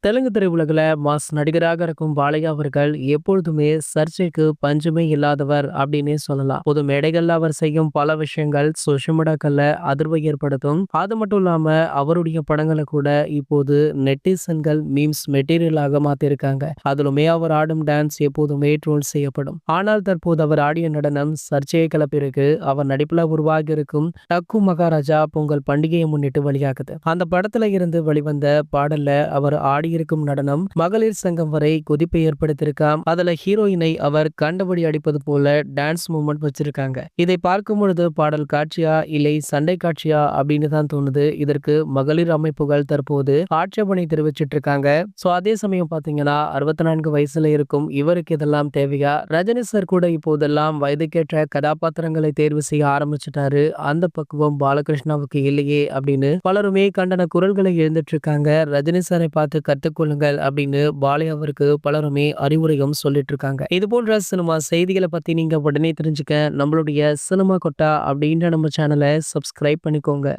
Telugu திரையுலகில mass நடிகராக இருக்கும் பாலையா அவர்கள் எப்பொழுதுமே சர்ச்சைக்கு பஞ்சமே இல்லாதவர் அப்படின்னே சொல்லலாம். பொது மேடைகள்ல அவர் செய்யும் பல விஷயங்கள் சோஷியல் மீடியாக்கள்ல அதிர்வை ஏற்படுத்தும். அது மட்டும் இல்லாம அவருடைய படங்கள கூட இப்போது நெட்டிசன்கள் மீம்ஸ் மெட்டீரியலாக மாத்திருக்காங்க. அதிலுமே அவர் ஆடும் டான்ஸ் எப்போதுமே ட்ரோல் செய்யப்படும். ஆனால் தற்போது அவர் ஆடிய நடனம் சர்ச்சையை கிளப்பியிருக்கு. அவர் நடிப்புல உருவாகி இருக்கும் டக்கு மகாராஜா பொங்கல் பண்டிகையை முன்னிட்டு வெளியாகுது. அந்த படத்துல இருந்து வெளிவந்த பாடல்ல அவர் ஆடியிருக்கும் நடனம் மகளிர் சங்கம் வரை கொதிப்பை ஏற்படுத்தியிருக்காம். அதுல ஹீரோயினை அவர் கண்டபடி அடிப்பது போல டான்ஸ் மூமெண்ட் வச்சிருக்காங்க. இதை பார்க்கும் பொழுது பாடல் காட்சியா இல்லை சண்டை காட்சியா அப்படின்னு தான் தோணுது. இதற்கு மகளிர் அமைப்புகள் தற்போது ஆட்சேபனை தெரிவிச்சிட்டு இருக்காங்க. சோ அதே சமயம் பாத்தீங்கன்னா 64 வயசுல இருக்கும் இவருக்கு இதெல்லாம் தேவையா? ரஜினி சார் கூட இப்போதெல்லாம் வயதுக்கேற்ற கதாபாத்திரங்களை தேர்வு செய்ய ஆரம்பிச்சிட்டாரு. அந்த பக்குவம் பாலகிருஷ்ணாவுக்கு இல்லையே அப்படின்னு பலருமே கண்டன குரல்களை எழுந்துட்டு இருக்காங்க. ரஜினி சாரை பார்த்து கத்துக்கொள்ளுங்கள் அப்படின்னு பாலை அவருக்கு பலருமே அறிவுரையும் சொல்லிட்டு இருக்காங்க. இது போன்ற சினிமா செய்திகளை பத்தி நீங்க உடனே தெரிஞ்சுக்க நம்மளுடைய சினிமா கொட்டா அப்படின்ற நம்ம சேனலை சப்ஸ்கிரைப் பண்ணிக்கோங்க.